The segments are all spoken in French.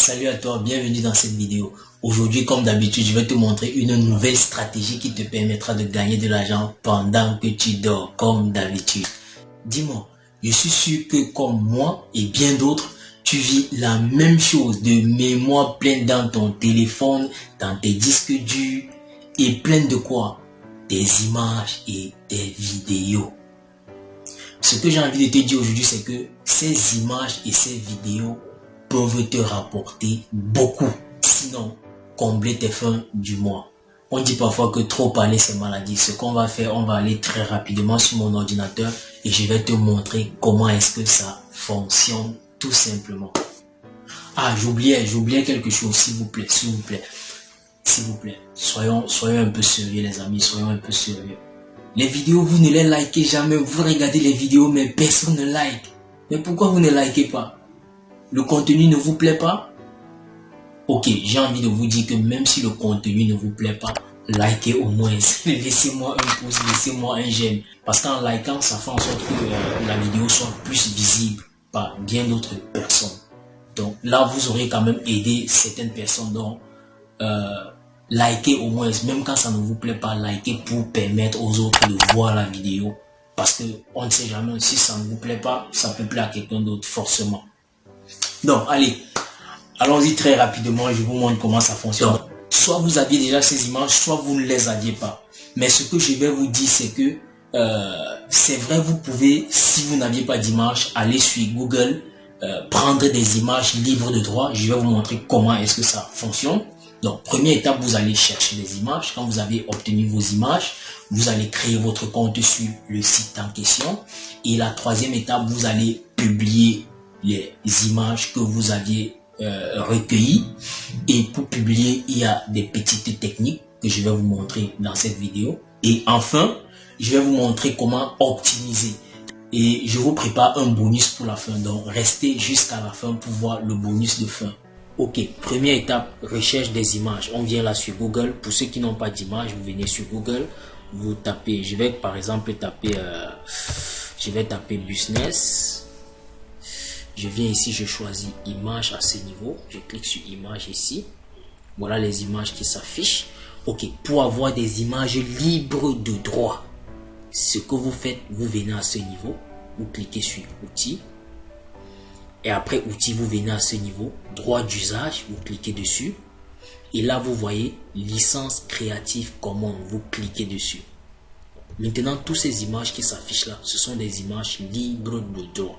Salut à toi, bienvenue dans cette vidéo. Aujourd'hui, comme d'habitude, je vais te montrer une nouvelle stratégie qui te permettra de gagner de l'argent pendant que tu dors, comme d'habitude. Dis-moi, je suis sûr que comme moi et bien d'autres, tu vis la même chose, de mémoire pleine dans ton téléphone, dans tes disques durs, et pleine de quoi? Des images et des vidéos. Ce que j'ai envie de te dire aujourd'hui, c'est que ces images et ces vidéos peuvent te rapporter beaucoup, sinon combler tes fins du mois. On dit parfois que trop parler c'est maladie. Ce qu'on va faire, on va aller très rapidement sur mon ordinateur et je vais te montrer comment est-ce que ça fonctionne tout simplement. Ah, j'oubliais quelque chose, s'il vous plaît, soyons un peu sérieux les amis, soyons un peu sérieux. Les vidéos, vous ne les likez jamais, vous regardez les vidéos mais personne ne like. Mais pourquoi vous ne likez pas? Le contenu ne vous plaît pas? Ok, j'ai envie de vous dire que même si le contenu ne vous plaît pas, likez au moins, laissez-moi un pouce, laissez-moi un j'aime. Parce qu'en likant, ça fait en sorte que la vidéo soit plus visible par bien d'autres personnes. Donc là, vous aurez quand même aidé certaines personnes. Donc, likez au moins, même quand ça ne vous plaît pas, likez pour permettre aux autres de voir la vidéo. Parce que on ne sait jamais, si ça ne vous plaît pas, ça peut plaire à quelqu'un d'autre forcément. Donc, allez, allons-y très rapidement, je vous montre comment ça fonctionne. Soit vous aviez déjà ces images, soit vous ne les aviez pas. Mais ce que je vais vous dire, c'est que c'est vrai, vous pouvez, si vous n'aviez pas d'image, aller sur Google, prendre des images libres de droit. Je vais vous montrer comment est-ce que ça fonctionne. Donc, première étape, vous allez chercher des images. Quand vous avez obtenu vos images, vous allez créer votre compte sur le site en question. Et la troisième étape, vous allez publier les images que vous aviez recueillies. Et pour publier, il y a des petites techniques que je vais vous montrer dans cette vidéo. Et enfin, je vais vous montrer comment optimiser. Et je vous prépare un bonus pour la fin. Donc, restez jusqu'à la fin pour voir le bonus de fin. Ok, première étape, recherche des images. On vient là sur Google. Pour ceux qui n'ont pas d'image, vous venez sur Google. Vous tapez, je vais par exemple taper, business. Je viens ici, je choisis image à ce niveau. Je clique sur image ici. Voilà les images qui s'affichent. Ok, pour avoir des images libres de droit, ce que vous faites, vous venez à ce niveau. Vous cliquez sur outils. Et après outils, vous venez à ce niveau. Droit d'usage, vous cliquez dessus. Et là, vous voyez licence créative commune. Vous cliquez dessus. Maintenant, toutes ces images qui s'affichent là, ce sont des images libres de droit.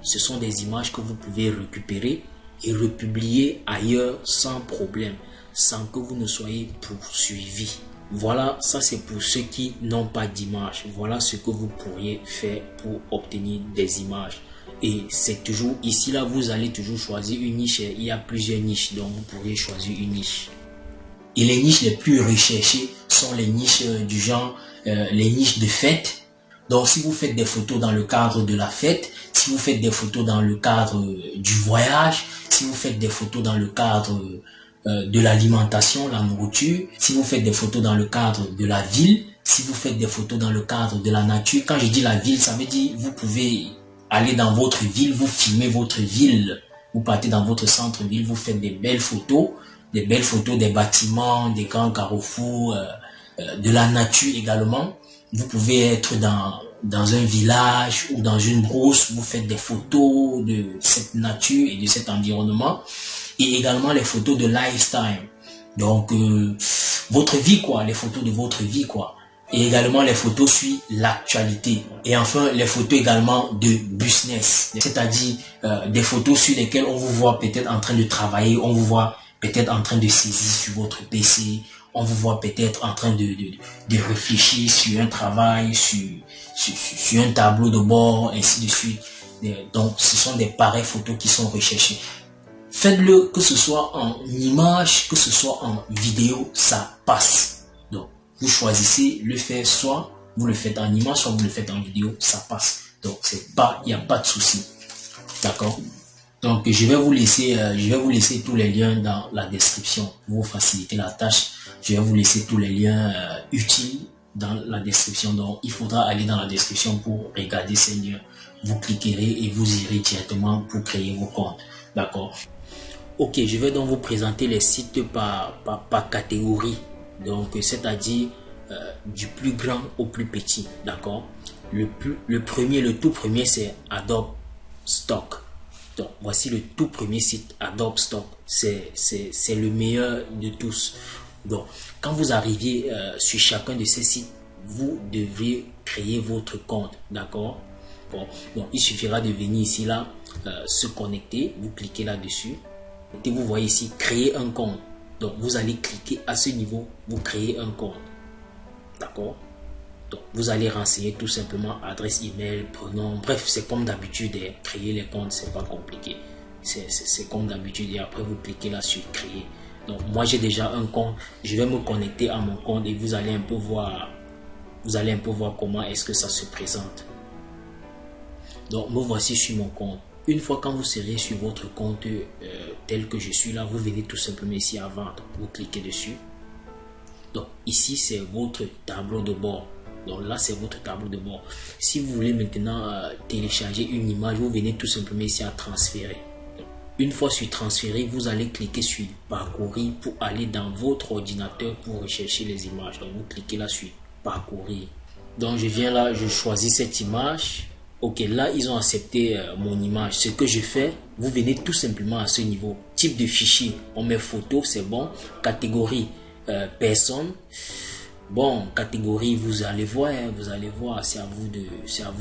Ce sont des images que vous pouvez récupérer et republier ailleurs sans problème, sans que vous ne soyez poursuivi. Voilà, ça c'est pour ceux qui n'ont pas d'image. Voilà ce que vous pourriez faire pour obtenir des images. Et c'est toujours ici là, vous allez toujours choisir une niche. Il y a plusieurs niches, donc vous pourriez choisir une niche. Et les niches les plus recherchées sont les niches du genre, les niches de fête. Donc, si vous faites des photos dans le cadre de la fête, si vous faites des photos dans le cadre du voyage, si vous faites des photos dans le cadre de l'alimentation, la nourriture, si vous faites des photos dans le cadre de la ville, si vous faites des photos dans le cadre de la nature. Quand je dis la ville, ça veut dire vous pouvez aller dans votre ville, vous filmez votre ville, vous partez dans votre centre-ville, vous faites des belles photos des bâtiments, des grands carrefours, de la nature également. Vous pouvez être dans un village ou dans une brousse, vous faites des photos de cette nature et de cet environnement. Et également les photos de lifestyle. Donc, votre vie quoi, les photos de votre vie quoi. Et également les photos sur l'actualité. Et enfin, les photos également de business. C'est-à-dire des photos sur lesquelles on vous voit peut-être en train de travailler, on vous voit peut-être en train de saisir sur votre PC, on vous voit peut-être en train de réfléchir sur un travail, sur un tableau de bord, ainsi de suite. Donc, ce sont des pareilles photos qui sont recherchées. Faites-le, que ce soit en image, que ce soit en vidéo, ça passe. Donc, vous choisissez le faire, soit vous le faites en image, soit vous le faites en vidéo, ça passe. Donc, il n'y a pas de souci. D'accord? Donc, je vais vous laisser tous les liens dans la description pour vous faciliter la tâche. Je vais vous laisser tous les liens utiles dans la description. Donc, il faudra aller dans la description pour regarder ces liens. Vous cliquerez et vous irez directement pour créer vos comptes. D'accord? Ok, je vais donc vous présenter les sites par catégorie. Donc, c'est-à-dire du plus grand au plus petit. D'accord? Le tout premier, c'est Adobe Stock. Donc, voici le tout premier site, Adobe Stock. C'est le meilleur de tous. Donc, quand vous arriviez sur chacun de ces sites, vous devez créer votre compte. D'accord? Bon, donc il suffira de venir ici, là, se connecter. Vous cliquez là-dessus. Et vous voyez ici, créer un compte. Donc, vous allez cliquer à ce niveau, vous créez un compte. D'accord? Donc, vous allez renseigner tout simplement adresse email, prénom. Bref, c'est comme d'habitude. Créer les comptes, c'est pas compliqué. C'est comme d'habitude. Et après, vous cliquez là sur créer. Donc, moi, j'ai déjà un compte. Je vais me connecter à mon compte et vous allez un peu voir. Vous allez un peu voir comment est-ce que ça se présente. Donc, me voici sur mon compte. Une fois quand vous serez sur votre compte tel que je suis là, vous venez tout simplement ici à vendre. Vous cliquez dessus. Donc, ici, c'est votre tableau de bord. Donc là, c'est votre tableau de bord. Si vous voulez maintenant télécharger une image, vous venez tout simplement ici à transférer. Donc, une fois sur transférer, vous allez cliquer sur parcourir pour aller dans votre ordinateur pour rechercher les images. Donc, vous cliquez là sur parcourir. Donc, je viens là, je choisis cette image. Ok, là, ils ont accepté mon image. Ce que je fais, vous venez tout simplement à ce niveau. Type de fichier, on met photo, c'est bon. Catégorie, personne. Bon, catégorie, vous allez voir, c'est à vous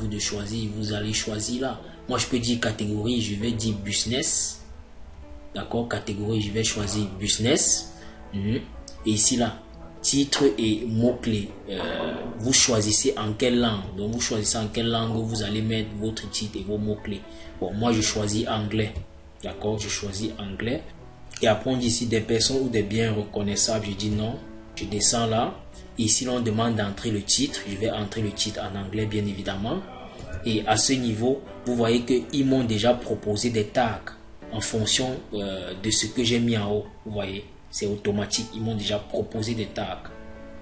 de choisir. Vous allez choisir là. Moi, je peux dire catégorie, je vais dire business. D'accord, catégorie, je vais choisir business. Et ici là, titre et mots-clés. Vous choisissez en quelle langue. Donc, vous choisissez en quelle langue vous allez mettre votre titre et vos mots-clés. Bon, moi, je choisis anglais. D'accord, je choisis anglais. Et après, on dit ici des personnes ou des biens reconnaissables. Je dis non. Je descends là. Et ici, on demande d'entrer le titre. Je vais entrer le titre en anglais, bien évidemment. Et à ce niveau, vous voyez qu'ils m'ont déjà proposé des tags en fonction de ce que j'ai mis en haut. Vous voyez, c'est automatique. Ils m'ont déjà proposé des tags.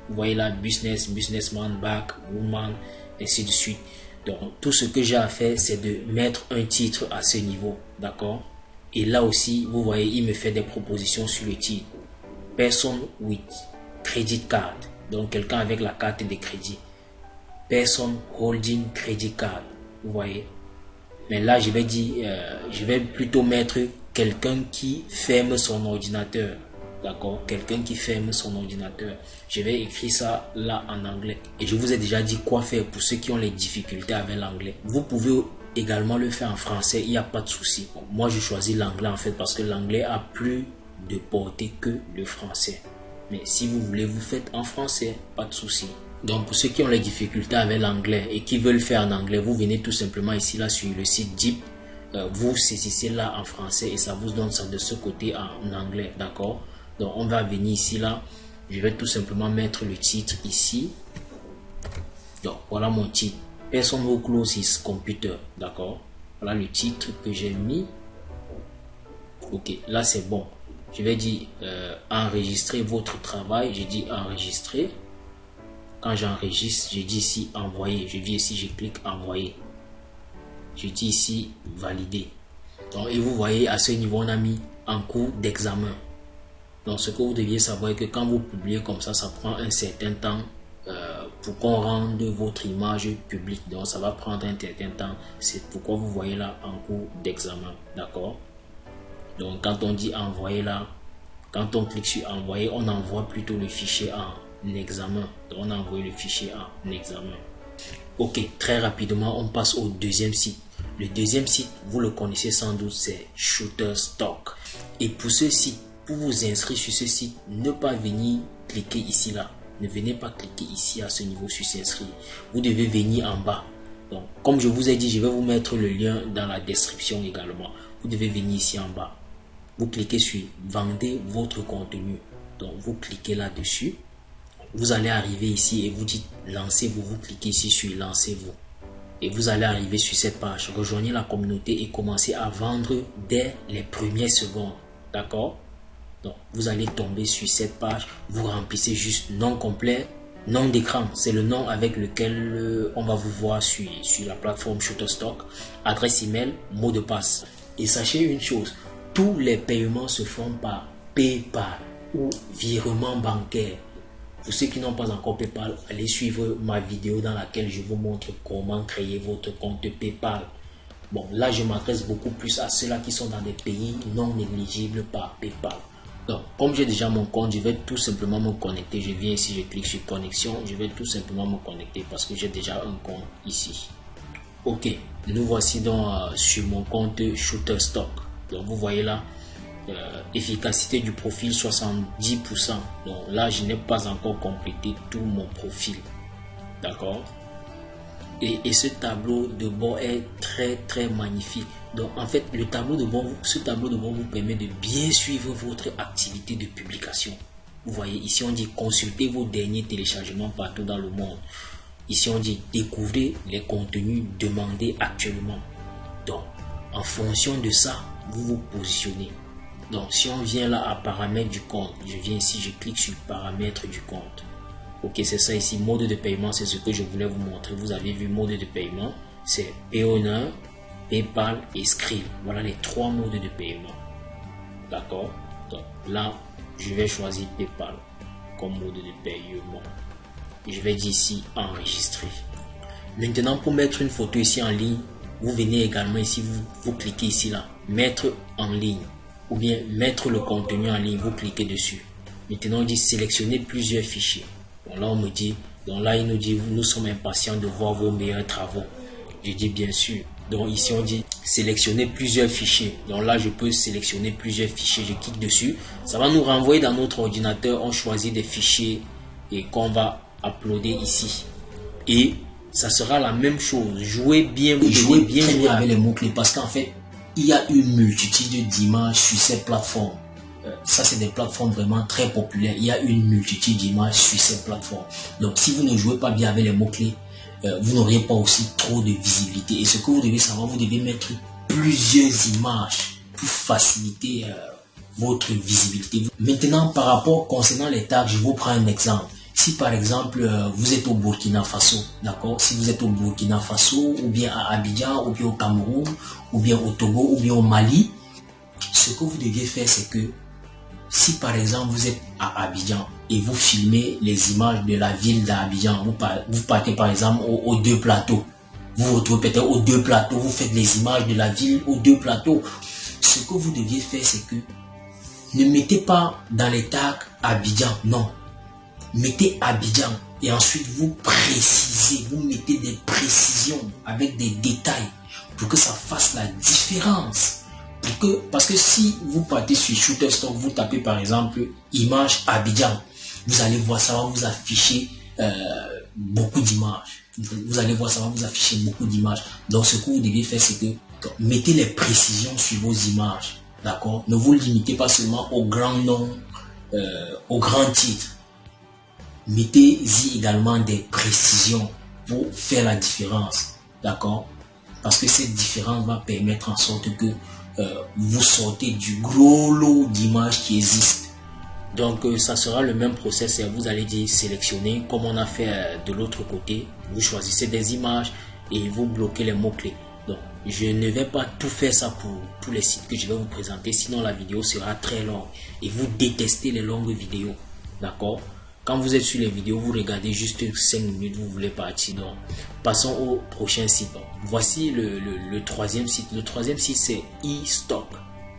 Vous voyez là, business, businessman, back, woman, ainsi de suite. Donc, tout ce que j'ai à faire, c'est de mettre un titre à ce niveau. D'accord? Et là aussi, vous voyez, il me fait des propositions sur le titre. Person with credit card. Donc, quelqu'un avec la carte de crédit. Person holding credit card. Vous voyez? Mais là, je vais dire, je vais plutôt mettre quelqu'un qui ferme son ordinateur. D'accord? Quelqu'un qui ferme son ordinateur. Je vais écrire ça là en anglais. Et je vous ai déjà dit quoi faire pour ceux qui ont les difficultés avec l'anglais. Vous pouvez également le faire en français, il n'y a pas de souci. Bon, moi, je choisis l'anglais en fait parce que l'anglais a plus de portée que le français. Mais si vous voulez, vous faites en français, pas de souci. Donc, pour ceux qui ont les difficultés avec l'anglais et qui veulent faire en anglais, vous venez tout simplement ici là sur le site Deep. Vous saisissez là en français et ça vous donne ça de ce côté en anglais, d'accord? Donc, on va venir ici là. Je vais tout simplement mettre le titre ici. Donc, voilà mon titre. Person who closes computer, d'accord? Voilà le titre que j'ai mis. Ok, là c'est bon. Je vais dire enregistrer votre travail. Je dis enregistrer. Quand j'enregistre, je dis ici envoyer. Je dis ici, je clique envoyer. Je dis ici valider. Donc, et vous voyez, à ce niveau, on a mis en cours d'examen. Donc, ce que vous deviez savoir est que quand vous publiez comme ça prend un certain temps pour qu'on rende votre image publique. Donc, ça va prendre un certain temps. C'est pourquoi vous voyez là en cours d'examen. D'accord? Donc, quand on dit envoyer là, quand on clique sur envoyer, on envoie plutôt le fichier en examen. Donc, on envoie le fichier en examen. Ok, très rapidement, on passe au deuxième site. Le deuxième site, vous le connaissez sans doute, c'est Shutterstock. Et pour ce site, pour vous inscrire sur ce site, ne pas venir cliquer ici là. Ne venez pas cliquer ici à ce niveau sur s'inscrire. Vous devez venir en bas. Donc, comme je vous ai dit, je vais vous mettre le lien dans la description également. Vous devez venir ici en bas. Vous cliquez sur Vendez votre contenu. Donc, vous cliquez là-dessus. Vous allez arriver ici et vous dites Lancez-vous. Vous cliquez ici sur Lancez-vous. Et vous allez arriver sur cette page. Rejoignez la communauté et commencez à vendre dès les premières secondes. D'accord? Donc, vous allez tomber sur cette page. Vous remplissez juste nom complet, nom d'écran. C'est le nom avec lequel on va vous voir sur la plateforme Shutterstock. Adresse email, mot de passe. Et sachez une chose. tous les paiements se font par PayPal ou virement bancaire. Pour ceux qui n'ont pas encore PayPal, allez suivre ma vidéo dans laquelle je vous montre comment créer votre compte PayPal. Bon, là, je m'adresse beaucoup plus à ceux-là qui sont dans des pays non éligibles par PayPal. Donc, comme j'ai déjà mon compte, je vais tout simplement me connecter. Je viens ici, je clique sur connexion. Je vais tout simplement me connecter parce que j'ai déjà un compte ici. Ok, nous voici donc sur mon compte Shutterstock. Donc, vous voyez là, efficacité du profil 70%. Donc là, je n'ai pas encore complété tout mon profil. D'accord? Et ce tableau de bord est très magnifique. Donc en fait, ce tableau de bord vous permet de bien suivre votre activité de publication. Vous voyez, ici on dit consultez vos derniers téléchargements partout dans le monde. Ici on dit découvrez les contenus demandés actuellement. Donc en fonction de ça, vous vous positionnez. Donc si on vient là à paramètres du compte, je viens ici, je clique sur paramètres du compte. Ok, c'est ça ici, mode de paiement, c'est ce que je voulais vous montrer. Vous avez vu mode de paiement, c'est Payoneer, PayPal et Skrill. Voilà les trois modes de paiement. D'accord? Donc là, je vais choisir PayPal comme mode de paiement. Je vais dire ici enregistrer. Maintenant, pour mettre une photo ici en ligne, vous venez également ici, vous cliquez ici là, mettre en ligne. Ou bien mettre le contenu en ligne, vous cliquez dessus. Maintenant, on dit sélectionner plusieurs fichiers. Bon, là, on me dit, donc là, il nous dit, nous sommes impatients de voir vos meilleurs travaux. Je dis bien sûr. Donc ici, on dit sélectionner plusieurs fichiers. Donc là, je peux sélectionner plusieurs fichiers. Je clique dessus. Ça va nous renvoyer dans notre ordinateur. On choisit des fichiers et qu'on va uploader ici. Et ça sera la même chose. Jouez bien, vous jouez bien avec les mots-clés parce qu'en fait, il y a une multitude d'images sur ces plateformes. Ça, c'est des plateformes vraiment très populaires. Il y a une multitude d'images sur ces plateformes. Donc, si vous ne jouez pas bien avec les mots-clés, vous n'aurez pas aussi trop de visibilité. Et ce que vous devez savoir, vous devez mettre plusieurs images pour faciliter votre visibilité. Maintenant, par rapport concernant les tags, je vous prends un exemple. Si par exemple, vous êtes au Burkina Faso, d'accord? Si vous êtes au Burkina Faso, ou bien à Abidjan, ou bien au Cameroun, ou bien au Togo, ou bien au Mali, ce que vous deviez faire, c'est que si par exemple vous êtes à Abidjan et vous filmez les images de la ville d'Abidjan, vous partez par exemple aux deux plateaux, vous vous retrouvez peut-être aux deux plateaux, vous faites les images de la ville aux deux plateaux. Ce que vous deviez faire, c'est que ne mettez pas dans les tags Abidjan, non. Mettez Abidjan et ensuite vous précisez, vous mettez des précisions avec des détails pour que ça fasse la différence. Parce que si vous partez sur Shutterstock, vous tapez par exemple image Abidjan, vous allez voir, ça va vous afficher beaucoup d'images. Vous allez voir, ça va vous afficher beaucoup d'images. Donc ce que vous devez faire, c'est que mettez les précisions sur vos images. D'accord? Ne vous limitez pas seulement au grand nom, au grand titre. Mettez-y également des précisions pour faire la différence. D'accord? Parce que cette différence va permettre en sorte que vous sortez du gros lot d'images qui existent. Donc ça sera le même process. Vous allez dire sélectionner comme on a fait de l'autre côté. Vous choisissez des images et vous bloquez les mots-clés. Donc je ne vais pas tout faire ça pour tous les sites que je vais vous présenter. Sinon la vidéo sera très longue. Et vous détestez les longues vidéos. D'accord? Quand vous êtes sur les vidéos, vous regardez juste 5 minutes, vous voulez partir. Donc, passons au prochain site. Voici le troisième site. Le troisième site, c'est eStock.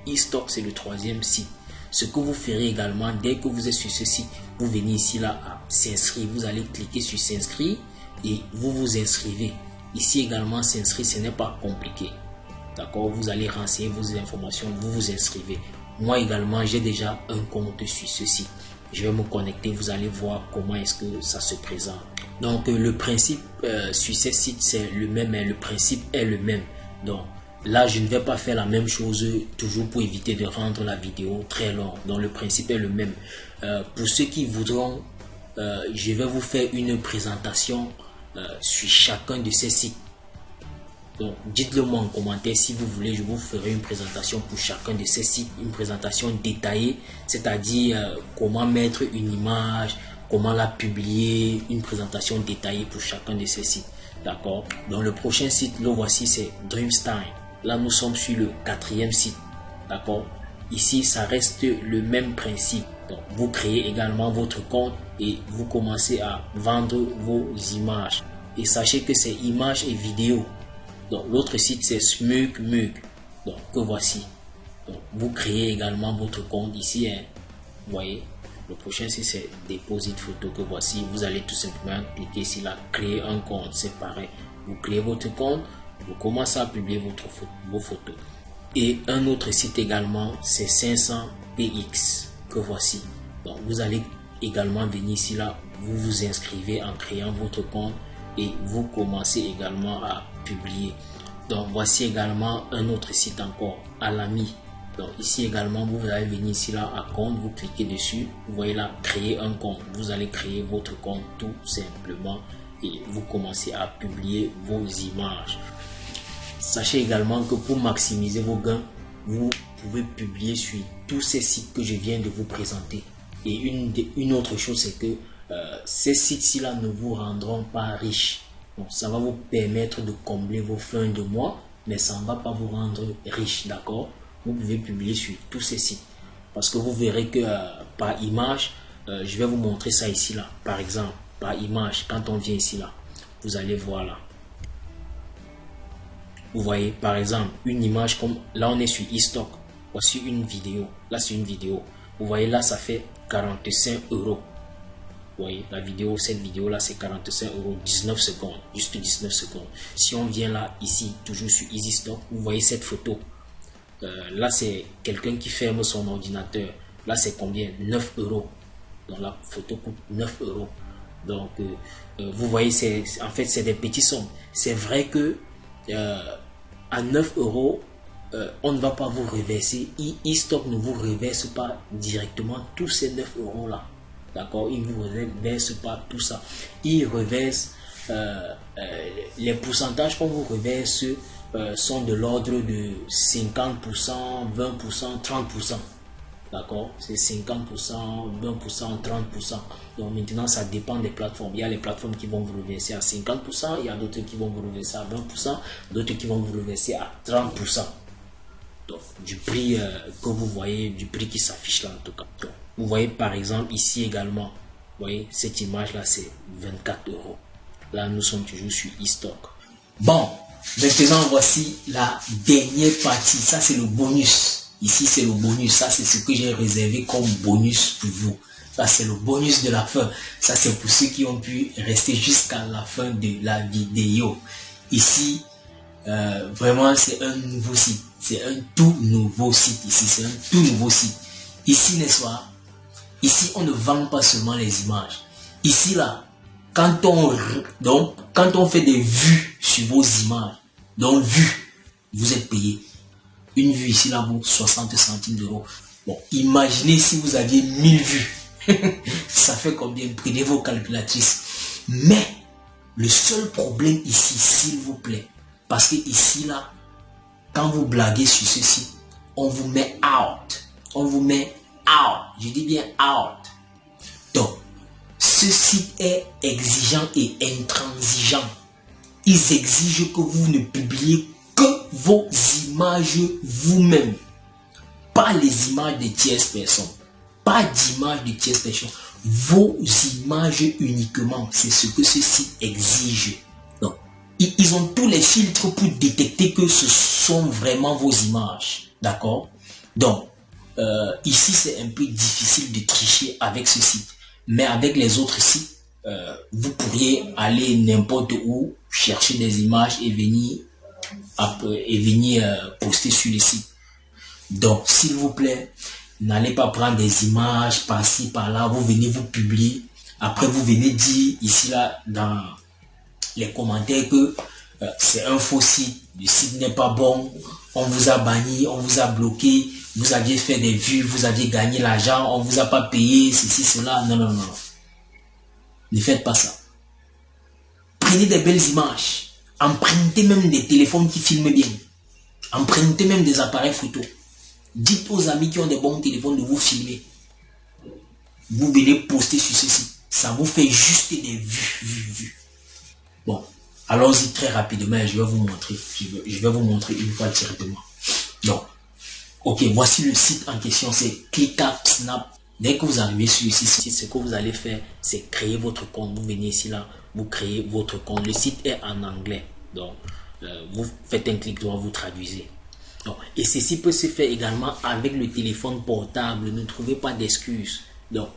eStock, c'est le troisième site. Ce que vous ferez également, dès que vous êtes sur ce site, vous venez ici là à s'inscrire. Vous allez cliquer sur s'inscrire et vous vous inscrivez. Ici également, s'inscrire, ce n'est pas compliqué. D'accord? Vous allez renseigner vos informations, vous vous inscrivez. Moi également, j'ai déjà un compte sur ce site. Je vais me connecter, vous allez voir comment est-ce que ça se présente. Donc le principe sur ces sites c'est le même, le principe est le même. Donc là je ne vais pas faire la même chose toujours pour éviter de rendre la vidéo très longue. Donc le principe est le même. Pour ceux qui voudront, je vais vous faire une présentation sur chacun de ces sites. Donc dites-le moi en commentaire si vous voulez, je vous ferai une présentation pour chacun de ces sites, une présentation détaillée, c'est-à-dire comment mettre une image, comment la publier, une présentation détaillée pour chacun de ces sites. D'accord? Donc le prochain site, le voici, c'est Dreamstime. Là nous sommes sur le 4e site. D'accord? ici, ça reste le même principe. Donc, vous créez également votre compte et vous commencez à vendre vos images. Et sachez que c'est images et vidéos. Donc, l'autre site, c'est SmugMug. Donc, que voici. Donc, vous créez également votre compte ici. Hein. Vous voyez, le prochain site, c'est Deposit Photo que voici. Vous allez tout simplement cliquer ici là, créer un compte. C'est pareil. Vous créez votre compte, vous commencez à publier vos photos. Et un autre site également, c'est 500px que voici. Donc, vous allez également venir ici là, vous vous inscrivez en créant votre compte et vous commencez également à publier. Donc, voici également un autre site encore, Alamy. Donc, ici également, vous allez venir ici là à compte, vous cliquez dessus, vous voyez là, créer un compte. Vous allez créer votre compte tout simplement et vous commencez à publier vos images. Sachez également que pour maximiser vos gains, vous pouvez publier sur tous ces sites que je viens de vous présenter. Et une autre chose, c'est que ces sites-ci là ne vous rendront pas riches. Donc, ça va vous permettre de combler vos fins de mois, mais ça ne va pas vous rendre riche, d'accord? Vous pouvez publier sur tous ces sites. Parce que vous verrez que par image, je vais vous montrer ça ici là. Par exemple, par image, quand on vient ici là, vous allez voir là. Vous voyez par exemple une image comme là on est sur eStock. Voici une vidéo. Là c'est une vidéo. Vous voyez là ça fait 45 euros. Vous voyez la vidéo, cette vidéo là c'est 45 euros, 19 secondes, juste 19 secondes. Si on vient là ici, toujours sur EasyStock, vous voyez cette photo. Là c'est quelqu'un qui ferme son ordinateur. Là c'est combien? 9 euros. Donc la photo coûte 9 euros. Donc vous voyez, en fait c'est des petits sommes. C'est vrai que à 9 euros, on ne va pas vous reverser. eStock ne vous reverse pas directement tous ces 9 euros là. D'accord? Il ne vous reverse pas tout ça. Il reverse les pourcentages qu'on vous reverse sont de l'ordre de 50%, 20%, 30%. D'accord? C'est 50%, 20%, 30%. Donc maintenant, ça dépend des plateformes. Il y a les plateformes qui vont vous reverser à 50%, il y a d'autres qui vont vous reverser à 20%, d'autres qui vont vous reverser à 30%. Donc, du prix que vous voyez, du prix qui s'affiche là en tout cas. Donc, vous voyez par exemple ici également, vous voyez cette image là c'est 24 euros. Là nous sommes toujours sur eStock. Bon, maintenant voici la dernière partie. Ça c'est le bonus. Ici c'est le bonus. Ça c'est ce que j'ai réservé comme bonus pour vous. Ça c'est le bonus de la fin. Ça c'est pour ceux qui ont pu rester jusqu'à la fin de la vidéo. Ici, vraiment c'est un nouveau site. C'est un tout nouveau site. Ici c'est un tout nouveau site. Ici n'est-ce pas? Ici on ne vend pas seulement les images. Ici là, quand on fait des vues sur vos images, donc vues, vous êtes payé. Une vue ici là vaut 60 centimes d'euros. Bon, imaginez si vous aviez 1000 vues. Ça fait combien? Prenez vos calculatrices. Mais le seul problème ici, s'il vous plaît, parce que ici là, quand vous blaguez sur ce site, on vous met out. On vous met out. Je dis bien out. Donc, ce site est exigeant et intransigeant. Ils exigent que vous ne publiez que vos images vous-même. Pas les images de tierces personnes. Pas d'images de tierces personnes. Vos images uniquement. C'est ce que ce site exige. Donc, ils ont tous les filtres pour détecter que ce sont vraiment vos images. D'accord? Donc, ici, c'est un peu difficile de tricher avec ce site. Mais avec les autres sites, vous pourriez aller n'importe où, chercher des images et venir poster sur le site. Donc, s'il vous plaît, n'allez pas prendre des images par-ci, par-là. Vous venez vous publier. Après, vous venez dire ici, là, dans les commentaires que c'est un faux site. Le site n'est pas bon. On vous a banni, on vous a bloqué. Vous aviez fait des vues, vous aviez gagné l'argent, on ne vous a pas payé, ceci, cela. Non, non, non. Ne faites pas ça. Prenez des belles images. Empruntez même des téléphones qui filment bien. Empruntez même des appareils photo. Dites aux amis qui ont des bons téléphones de vous filmer. Vous venez poster sur ce site. Ça vous fait juste des vues. Bon, allons-y très rapidement et je vais vous montrer. Je vais vous montrer une fois directement. Donc, Ok, voici le site en question, c'est ClickUp Snap. Dès que vous arrivez sur ici, ce que vous allez faire, c'est créer votre compte. Vous venez ici, là, vous créez votre compte. Le site est en anglais. Donc, vous faites un clic droit, vous traduisez. Donc, et ceci peut se faire également avec le téléphone portable. Ne trouvez pas d'excuses. Donc,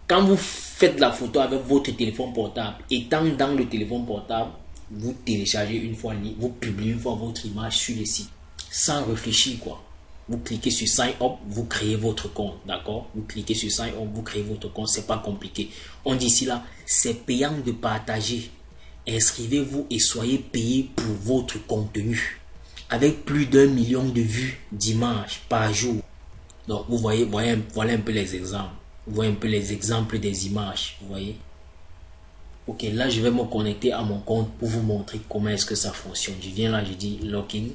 quand vous faites la photo avec votre téléphone portable, étant dans le téléphone portable, vous téléchargez une fois, vous publiez une fois votre image sur le site. Sans réfléchir, quoi. Vous cliquez sur Sign Up, vous créez votre compte, d'accord? Vous cliquez sur Sign Up, vous créez votre compte, c'est pas compliqué. On dit ici là, c'est payant de partager. Inscrivez-vous et soyez payé pour votre contenu. Avec plus d'1 million de vues d'images par jour. Donc vous voyez, voilà un peu les exemples. Vous voyez un peu les exemples des images, vous voyez? Ok, là je vais me connecter à mon compte pour vous montrer comment est-ce que ça fonctionne. Je viens là, je dis login.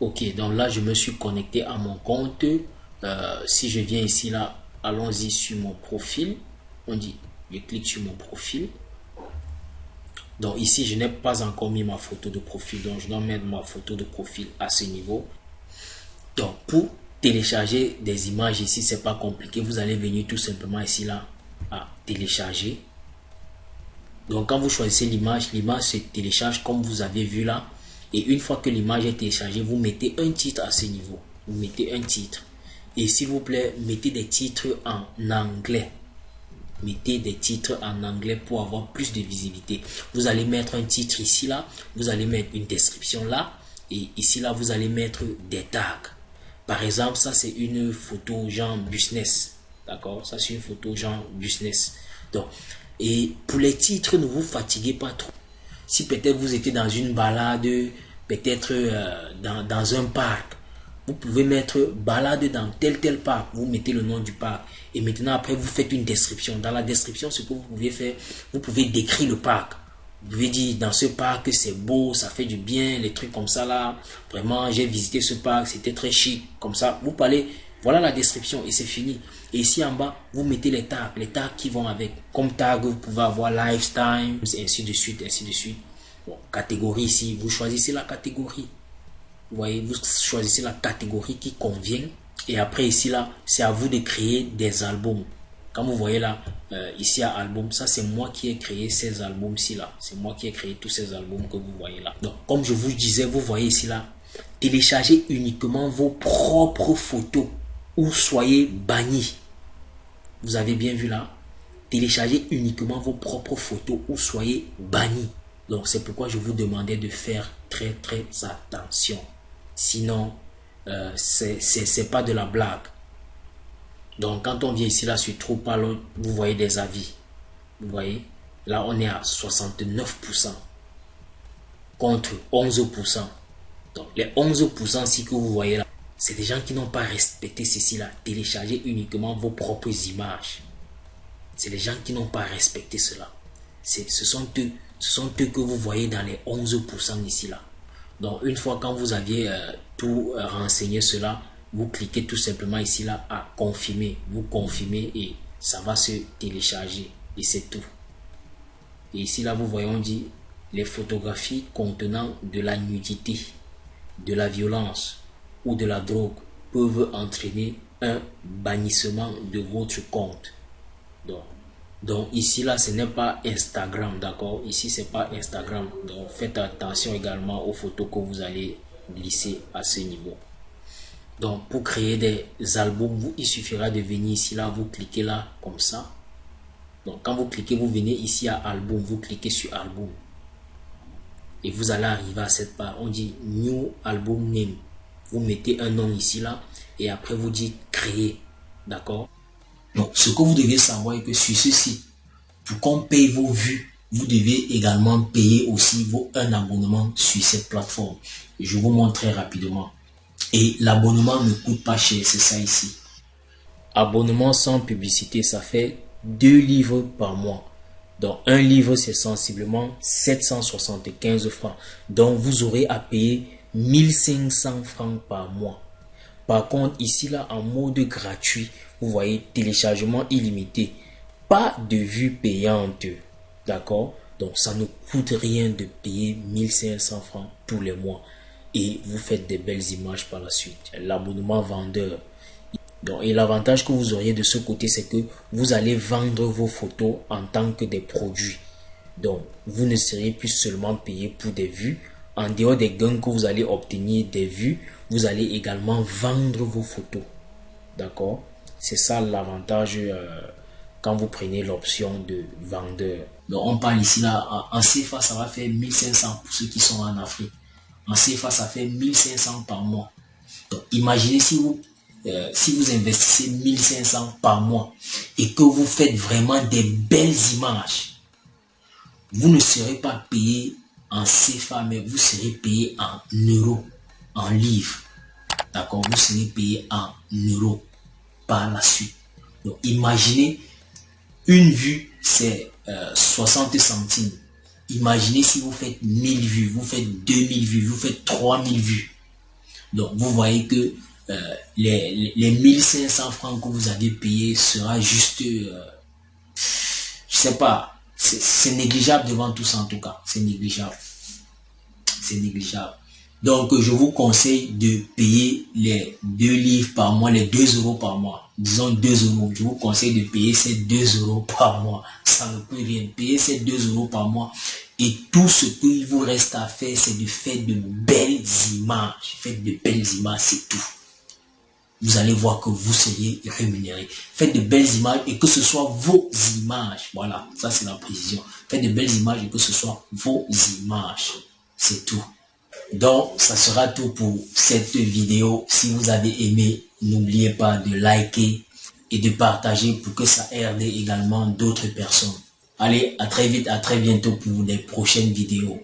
Ok, donc là, je me suis connecté à mon compte. Si je viens ici, là, allons-y sur mon profil. On dit, je clique sur mon profil. Donc ici, je n'ai pas encore mis ma photo de profil. Donc, je dois mettre ma photo de profil à ce niveau. Donc, pour télécharger des images ici, c'est pas compliqué. Vous allez venir tout simplement ici, là, à télécharger. Donc, quand vous choisissez l'image se télécharge comme vous avez vu là. Et une fois que l'image est téléchargée, vous mettez un titre à ce niveau. Vous mettez un titre. Et s'il vous plaît, mettez des titres en anglais. Mettez des titres en anglais pour avoir plus de visibilité. Vous allez mettre un titre ici, là. Vous allez mettre une description là. Et ici, là, vous allez mettre des tags. Par exemple, ça, c'est une photo genre business. D'accord? Ça, c'est une photo genre business. Donc, et pour les titres, ne vous fatiguez pas trop. Si peut-être vous étiez dans une balade, peut-être dans un parc, vous pouvez mettre balade dans tel parc, vous mettez le nom du parc. Et maintenant après vous faites une description. Dans la description, ce que vous pouvez faire, vous pouvez décrire le parc. Vous pouvez dire dans ce parc c'est beau, ça fait du bien, les trucs comme ça là. Vraiment j'ai visité ce parc, c'était très chic. Comme ça, vous parlez, voilà la description et c'est fini. Et ici en bas, vous mettez les tags qui vont avec. Comme tag, vous pouvez avoir lifestyle, ainsi de suite, ainsi de suite. Bon, catégorie ici, vous choisissez la catégorie. Vous voyez, vous choisissez la catégorie qui convient. Et après ici là, c'est à vous de créer des albums. Quand vous voyez là, ici à album, ça c'est moi qui ai créé ces albums-ci là. C'est moi qui ai créé tous ces albums que vous voyez là. Donc, comme je vous disais, vous voyez ici là, téléchargez uniquement vos propres photos ou soyez bannis. Vous avez bien vu là, téléchargez uniquement vos propres photos ou soyez bannis. Donc c'est pourquoi je vous demandais de faire très attention. Sinon, c'est pas de la blague. Donc quand on vient ici là sur Trustpilot, vous voyez des avis. Vous voyez, là on est à 69% contre 11%. Donc les 11% si que vous voyez là, c'est des gens qui n'ont pas respecté ceci là. Téléchargez uniquement vos propres images. C'est les gens qui n'ont pas respecté cela. Ce sont eux que vous voyez dans les 11% ici là. Donc une fois quand vous aviez tout renseigné cela, vous cliquez tout simplement ici là à confirmer. Vous confirmez et ça va se télécharger et c'est tout. Et ici là vous voyez on dit les photographies contenant de la nudité, de la violence ou de la drogue peuvent entraîner un bannissement de votre compte. Donc ici là ce n'est pas Instagram, d'accord? Ici c'est pas Instagram. Donc faites attention également aux photos que vous allez glisser à ce niveau. Donc pour créer des albums, il suffira de venir ici là, vous cliquez là comme ça. Donc quand vous cliquez, vous venez ici à album, vous cliquez sur album. Et vous allez arriver à cette part, on dit new album name. Vous mettez un nom ici là et après vous dites créer, d'accord? Donc, ce que vous devez savoir est que sur ce site, pour qu'on paye vos vues, vous devez également payer aussi un abonnement sur cette plateforme. Je vous montre très rapidement. Et l'abonnement ne coûte pas cher, c'est ça ici. Abonnement sans publicité, ça fait 2 livres par mois. Donc, un livre, c'est sensiblement 775 francs. Donc, vous aurez à payer 1500 francs par mois. Par contre, ici, là, en mode gratuit, vous voyez, téléchargement illimité. Pas de vue payante. D'accord? Donc, ça ne coûte rien de payer 1500 francs tous les mois. et vous faites des belles images par la suite. L'abonnement vendeur. Donc, et l'avantage que vous auriez de ce côté, c'est que vous allez vendre vos photos en tant que des produits. Donc, vous ne serez plus seulement payé pour des vues. En dehors des gains que vous allez obtenir des vues, vous allez également vendre vos photos. D'accord? C'est ça l'avantage quand vous prenez l'option de vendeur. Donc, on parle ici là, en CFA, ça va faire 1500 pour ceux qui sont en Afrique. En CFA, ça fait 1500 par mois. Donc, imaginez si vous investissez 1500 par mois et que vous faites vraiment des belles images, vous ne serez pas payé en CFA, mais vous serez payé en euros, en livres. D'accord? Vous serez payé en euros par la suite. Donc, imaginez, une vue, c'est 60 centimes. Imaginez si vous faites 1000 vues, vous faites 2000 vues, vous faites 3000 vues. Donc, vous voyez que les 1500 francs que vous avez payés sera juste, je sais pas, c'est négligeable devant tout ça en tout cas. C'est négligeable. C'est négligeable. Donc, je vous conseille de payer les 2 livres par mois, les 2 euros par mois. Disons 2 euros. Je vous conseille de payer ces 2 euros par mois. Ça ne peut rien. Payer ces 2 euros par mois. Et tout ce qu'il vous reste à faire, c'est de faire de belles images. Faites de belles images, c'est tout. Vous allez voir que vous seriez rémunéré. Faites de belles images et que ce soit vos images. Voilà, ça c'est la précision. Faites de belles images et que ce soit vos images. C'est tout. Donc, ça sera tout pour cette vidéo. Si vous avez aimé, n'oubliez pas de liker et de partager pour que ça aide également d'autres personnes. Allez, à très vite, à très bientôt pour les prochaines vidéos.